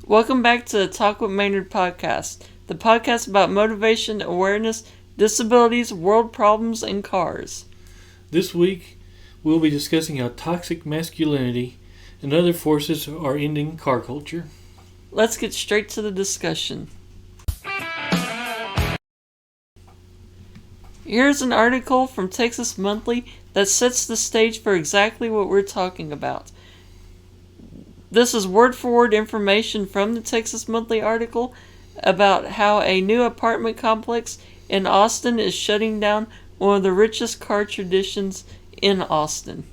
Welcome back to the Talk with Maynard podcast, the podcast about motivation, awareness, disabilities, world problems, and cars. This week, we'll be discussing how toxic masculinity and other forces are ending car culture. Let's get straight to the discussion. Here's an article from Texas Monthly that sets the stage for exactly what we're talking about. This is word-for-word information from the Texas Monthly article about how a new apartment complex in Austin is shutting down one of the richest car traditions in Austin.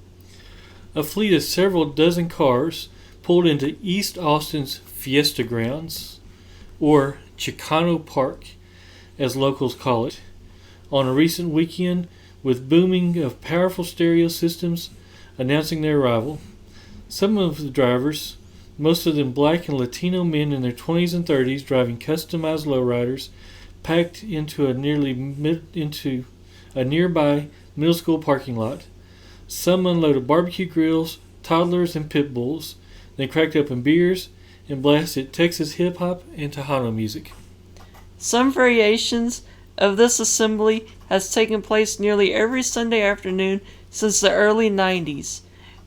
A fleet of several dozen cars pulled into East Austin's Fiesta Grounds, or Chicano Park, as locals call it, on a recent weekend with booming of powerful stereo systems announcing their arrival. Some of the drivers, most of them black and Latino men in their 20s and 30s driving customized lowriders, packed into a nearby middle school parking lot. Some unloaded barbecue grills, toddlers, and pit bulls, then cracked open beers and blasted Texas hip-hop and Tejano music. Some variations of this assembly has taken place nearly every Sunday afternoon since the early 90s,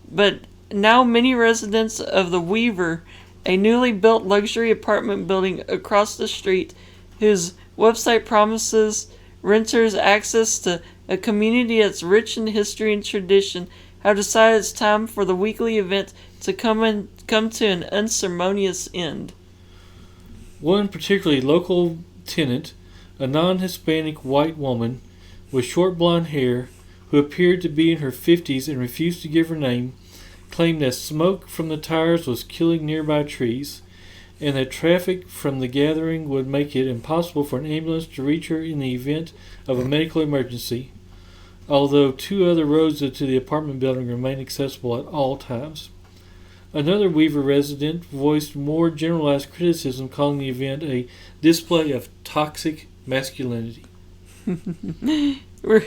but now many residents of the Weaver, a newly built luxury apartment building across the street, whose website promises renters access to a community that's rich in history and tradition, have decided it's time for the weekly event to come to an unceremonious end. One particularly local tenant, a non-Hispanic white woman with short blonde hair who appeared to be in her 50s and refused to give her name, claimed that smoke from the tires was killing nearby trees and that traffic from the gathering would make it impossible for an ambulance to reach her in the event of a medical emergency, although two other roads to the apartment building remain accessible at all times. Another Weaver resident voiced more generalized criticism, calling the event a display of toxic masculinity. We're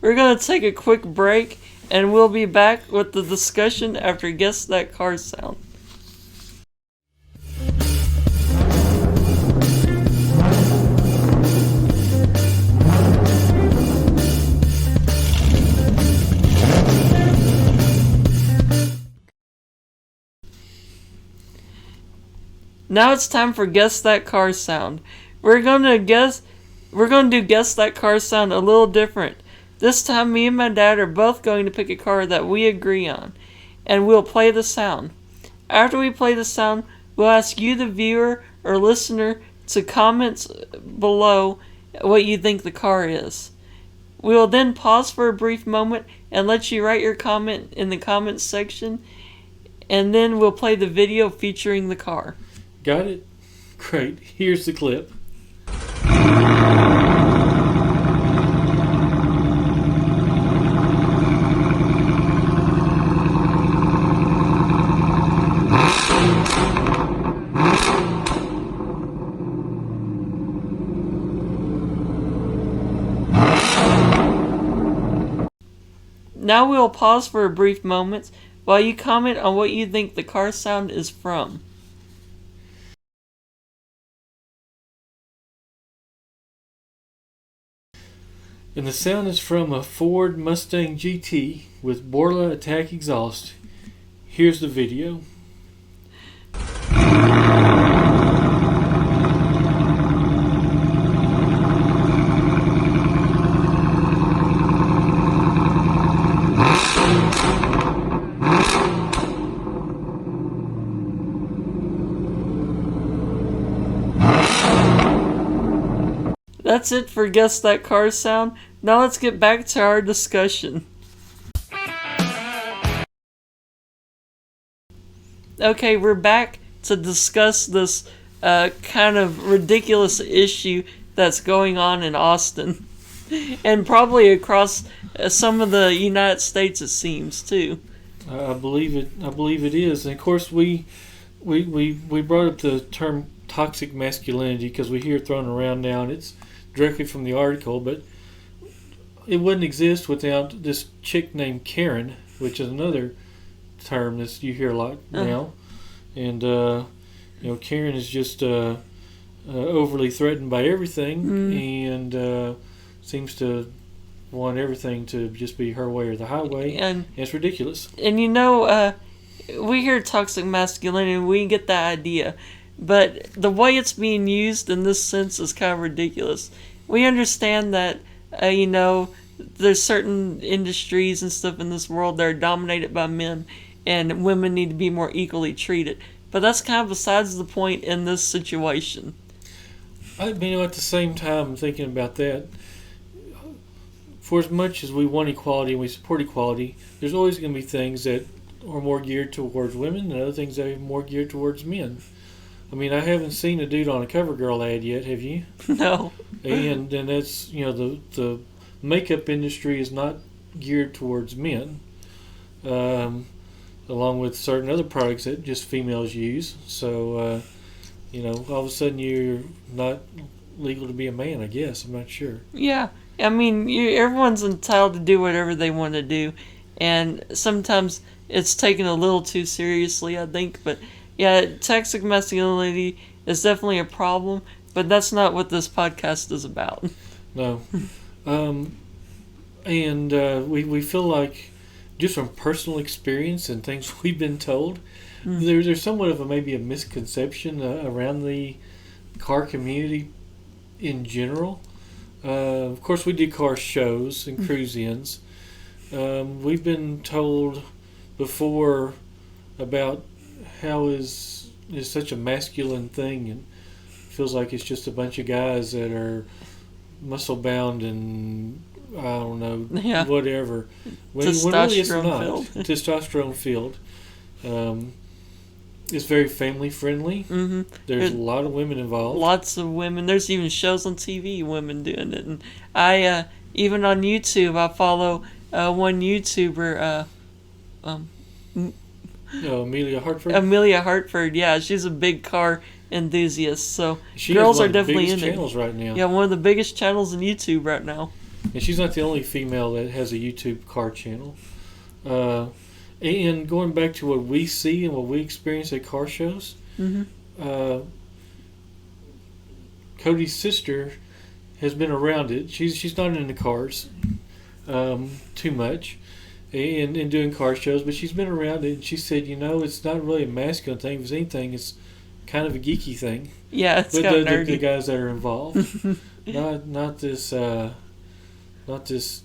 going to take a quick break, and we'll be back with the discussion after Guess That Car Sound. Now it's time for Guess That Car Sound. We're going to do Guess That Car Sound a little different. This time me and my dad are both going to pick a car that we agree on, and we'll play the sound. After we play the sound, we'll ask you, the viewer or listener, to comment below what you think the car is. We will then pause for a brief moment and let you write your comment in the comments section, and then we'll play the video featuring the car. Got it? Great. Here's the clip. Now we'll pause for a brief moment while you comment on what you think the car sound is from. And the sound is from a Ford Mustang GT with Borla Attack exhaust. Here's the video. That's it for Guess That Car Sound. Now let's get back to our discussion. Okay, we're back to discuss this kind of ridiculous issue that's going on in Austin. And probably across some of the United States, it seems, too. I believe it is. And of course, we brought up the term toxic masculinity because we hear it thrown around now, and it's directly from the article, but it wouldn't exist without this chick named Karen, which is another term that you hear a lot now. And Karen is just overly threatened by everything and seems to want everything to just be her way or the highway. And it's ridiculous. And we hear toxic masculinity and we get that idea. But the way it's being used in this sense is kind of ridiculous. We understand that, there's certain industries and stuff in this world that are dominated by men, and women need to be more equally treated. But that's kind of besides the point in this situation. At the same time, thinking about that, for as much as we want equality and we support equality, there's always going to be things that are more geared towards women and other things that are more geared towards men. I haven't seen a dude on a CoverGirl ad yet, have you? No. And that's, the makeup industry is not geared towards men, along with certain other products that just females use. So, all of a sudden you're not legal to be a man, I guess. I'm not sure. Yeah. Everyone's entitled to do whatever they want to do. And sometimes it's taken a little too seriously, I think. But, yeah, toxic masculinity is definitely a problem. But that's not what this podcast is about. No. We feel like, just from personal experience and things we've been told, there's somewhat of maybe a misconception around the car community in general. Of course, we do car shows and cruise-ins. We've been told before about how is such a masculine thing, and feels like it's just a bunch of guys that are muscle-bound and I don't know, whatever. When really it's not. Testosterone filled. It's very family friendly. Mm-hmm. There's a lot of women involved. Lots of women. There's even shows on TV, women doing it. And I even on YouTube, I follow one YouTuber. Amelia Hartford. Amelia Hartford, yeah, she's a big car enthusiast. So girls are definitely in it. Channels right now. Yeah, one of the biggest channels on YouTube right now. And she's not the only female that has a YouTube car channel. And going back to what we see and what we experience at car shows, Cody's sister has been around it. She's not into cars too much and doing car shows, but she's been around it, and she said, it's not really a masculine thing. If it's anything, it's kind of a geeky thing. Yeah, it's kind of nerdy. The guys that are involved. not this... Not this,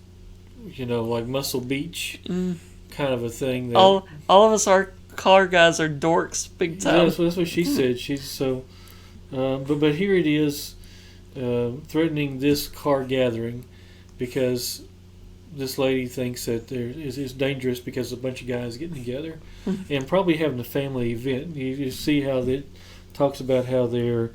like Muscle Beach kind of a thing. That, all of us are car guys are dorks, big time. Yeah, that's what she said. She's so, but here it is, threatening this car gathering because this lady thinks that it's dangerous because a bunch of guys getting together and probably having a family event. You see how that talks about how they're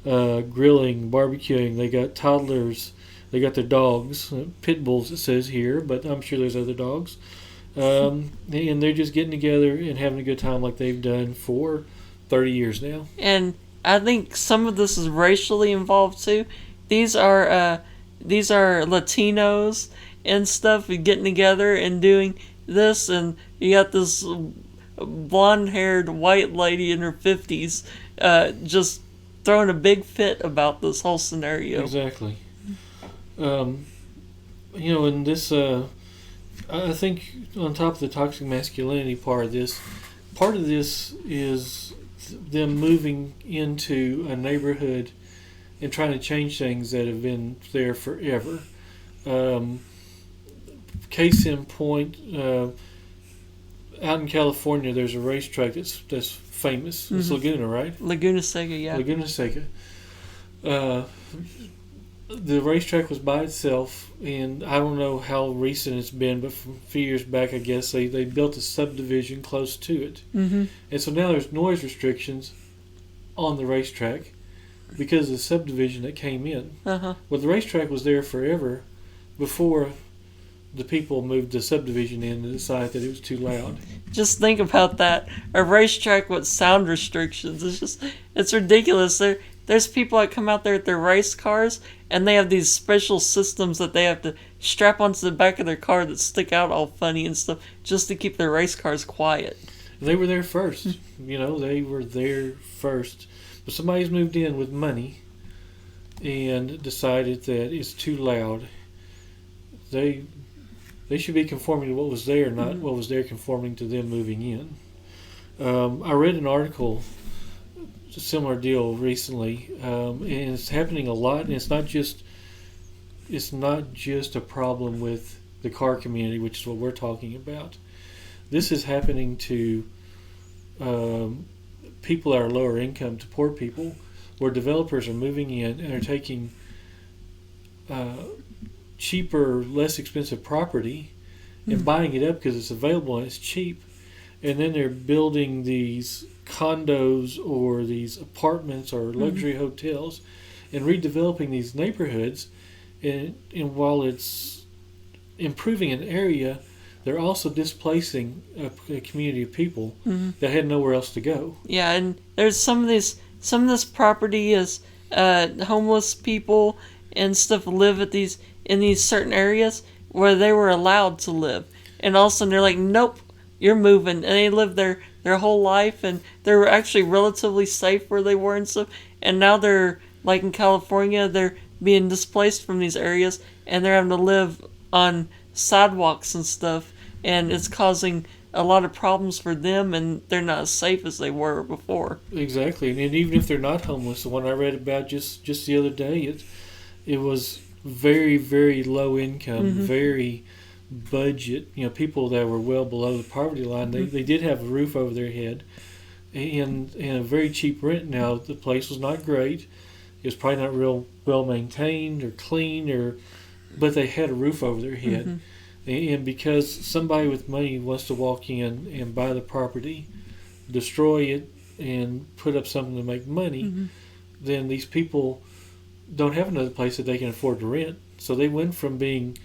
grilling, barbecuing. They got toddlers. They got their dogs, pit bulls it says here, but I'm sure there's other dogs. And they're just getting together and having a good time like they've done for 30 years now. And I think some of this is racially involved too. These are Latinos and stuff getting together and doing this, and you got this blonde-haired white lady in her 50s just throwing a big fit about this whole scenario. Exactly. And this, I think on top of the toxic masculinity part of this is them moving into a neighborhood and trying to change things that have been there forever. Case in point, out in California, there's a racetrack that's famous. It's Laguna, right? Laguna Seca, yeah. Laguna Seca. The racetrack was by itself, and I don't know how recent it's been, but from a few years back, I guess, they built a subdivision close to it. Mm-hmm. And so now there's noise restrictions on the racetrack because of the subdivision that came in. Uh-huh. Well, the racetrack was there forever before the people moved the subdivision in and decided that it was too loud. Just think about that. A racetrack with sound restrictions. It's ridiculous. There's people that come out there with their race cars, and they have these special systems that they have to strap onto the back of their car that stick out all funny and stuff just to keep their race cars quiet. They were there first. They were there first. But somebody's moved in with money and decided that it's too loud. They should be conforming to what was there, not what was there conforming to them moving in. I read an article, a similar deal recently, and it's happening a lot. And it's not just a problem with the car community, which is what we're talking about. This is happening to people that are lower income, to poor people, where developers are moving in and are taking cheaper, less expensive property and buying it up because it's available and it's cheap, and then they're building these condos or these apartments or luxury hotels and redeveloping these neighborhoods, and while it's improving an area, they're also displacing a community of people that had nowhere else to go. Yeah, and there's some of this property is homeless people and stuff live in these certain areas where they were allowed to live, and all of a sudden they're like, nope, you're moving, and they lived their whole life, and they were actually relatively safe where they were and stuff, and now they're like in California, they're being displaced from these areas, and they're having to live on sidewalks and stuff, and it's causing a lot of problems for them, and they're not as safe as they were before. Exactly, and even if they're not homeless, the one I read about just the other day, it was very, very low income, very budget. People that were well below the poverty line. They did have a roof over their head, and a very cheap rent. Now the place was not great. It was probably not real well maintained or clean, but they had a roof over their head. And because somebody with money wants to walk in and buy the property, destroy it, and put up something to make money, then these people don't have another place that they can afford to rent. So they went from being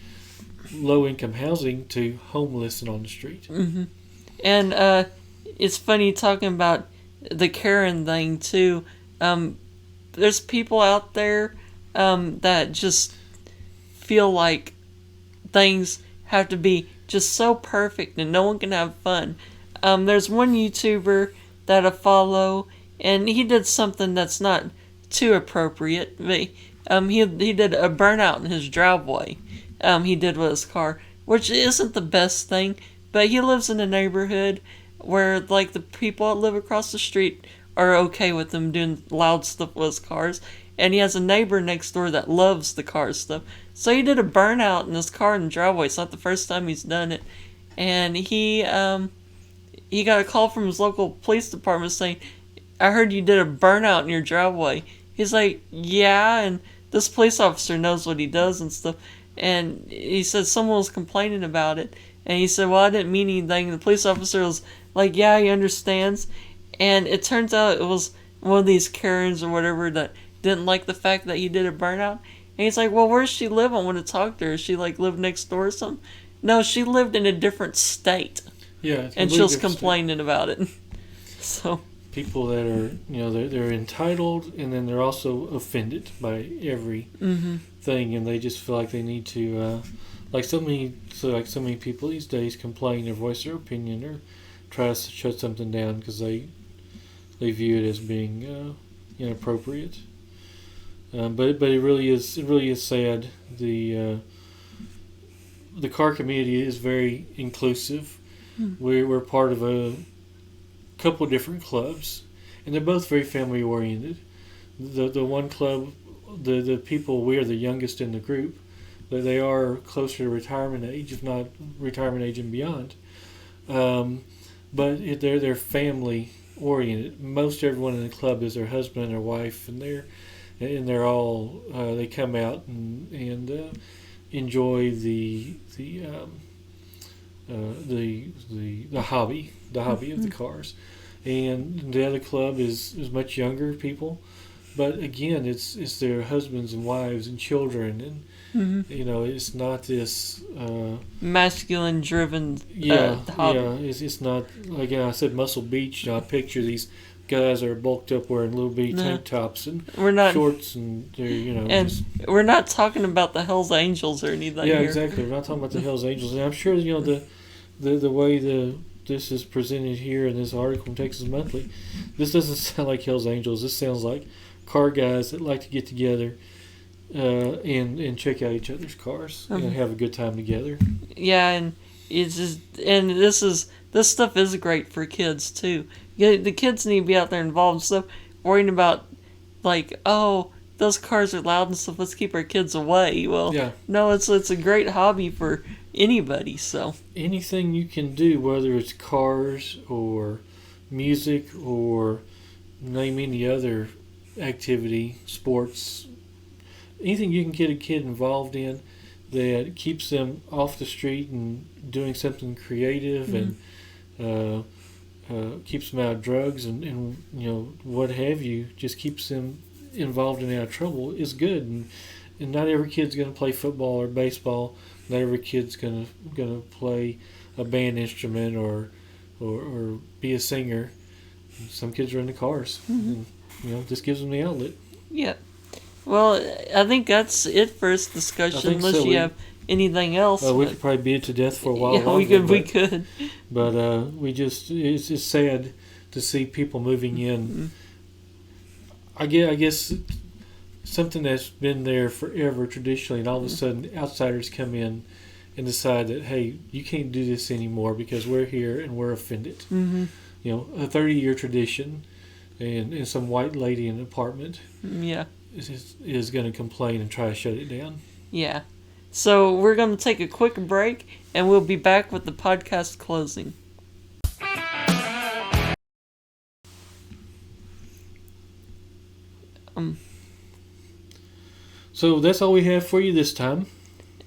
low-income housing to homeless and on the street. And it's funny talking about the Karen thing, too. There's people out there that just feel like things have to be just so perfect and no one can have fun. There's one YouTuber that I follow, and he did something that's not too appropriate. But, he did a burnout in his driveway. He did with his car, which isn't the best thing, but he lives in a neighborhood where like the people that live across the street are okay with him doing loud stuff with his cars, and he has a neighbor next door that loves the car stuff. So he did a burnout in his car in the driveway. It's not the first time he's done it, and he got a call from his local police department saying, "I heard you did a burnout in your driveway." He's like, "Yeah," and this police officer knows what he does and stuff. And he said someone was complaining about it. And he said, "Well, I didn't mean anything." And the police officer was like, "Yeah, he understands." And it turns out it was one of these Karens or whatever that didn't like the fact that he did a burnout. And he's like, "Well, where does she live? I want to talk to her. She like lived next door or something?" No, she lived in a different state. Yeah. And she was complaining about it. So people that are, they're entitled, and then they're also offended by every thing, and they just feel like they need to, like so many people these days complain or voice their opinion or try to shut something down because they view it as being inappropriate. But it really is sad. The car community is very inclusive. We're part of a couple of different clubs, and they're both very family oriented. The one club, the people, we are the youngest in the group. They are closer to retirement age, if not retirement age and beyond. But they're family oriented. Most everyone in the club is their husband and their wife, and they're all they come out and enjoy the hobby of the cars. And the other club is much younger people, but again, it's their husbands and wives and children, and it's not this masculine driven hobby. Yeah, it's not, like I said, Muscle Beach. I picture these guys that are bulked up wearing little bitty tank tops and shorts, and they're we're not talking about the Hells Angels or anything. Yeah, here. Exactly. We're not talking about the Hells Angels, and I'm sure the way this is presented here in this article in Texas Monthly, this doesn't sound like Hell's Angels. This sounds like car guys that like to get together and check out each other's cars and have a good time together. Yeah, and it's just, and this stuff is great for kids too. Yeah, the kids need to be out there involved instead of worrying about like, oh, those cars are loud and stuff. Let's keep our kids away. Well, Yeah. no, it's a great hobby for anybody. So Anything you can do, whether it's cars or music or name any other activity, sports, anything you can get a kid involved in that keeps them off the street and doing something creative and keeps them out of drugs and you know what have you, just keeps them involved and out of trouble is good. And not every kid's going to play football or baseball. Not every kid's going to play a band instrument or be a singer. Some kids are into cars. And, you know, this gives them the outlet. yeah. Well, I think that's it for this discussion. Unless so. you have anything else. We could probably beat it to death for a while. Yeah, longer, we could. But it's just sad to see people moving in. I guess something that's been there forever traditionally, and all of a sudden outsiders come in and decide that, hey, you can't do this anymore because we're here and we're offended. Mm-hmm. You know, a 30-year tradition, and some white lady in an apartment is going to complain and try to shut it down. Yeah. So we're going to take a quick break, and we'll be back with the podcast closing. So that's all we have for you this time.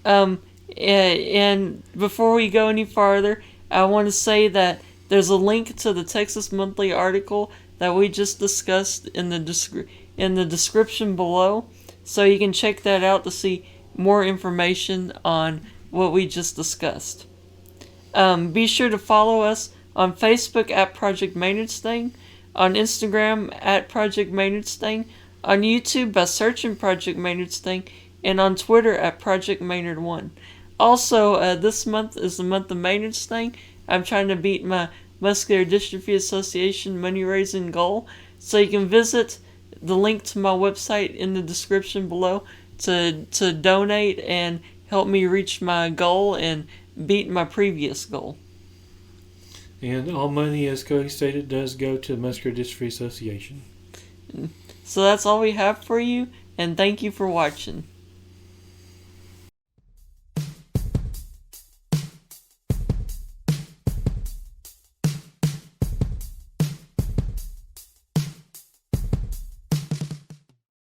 And before we go any farther, I want to say that there's a link to the Texas Monthly article that we just discussed in the description below, so you can check that out to see more information on what we just discussed. Be sure to follow us on Facebook at Project Maynard's Thing, on Instagram at Project Maynard's Thing, on YouTube by searching Project Maynard's Thing, and on Twitter at Project Maynard1. Also, this month is the month of Maynard's Thing. I'm trying to beat my Muscular Dystrophy Association money-raising goal, so you can visit the link to my website in the description below to donate and help me reach my goal and beat my previous goal. And all money, as Cody stated, does go to the Muscular Dystrophy Association. So that's all we have for you, and thank you for watching.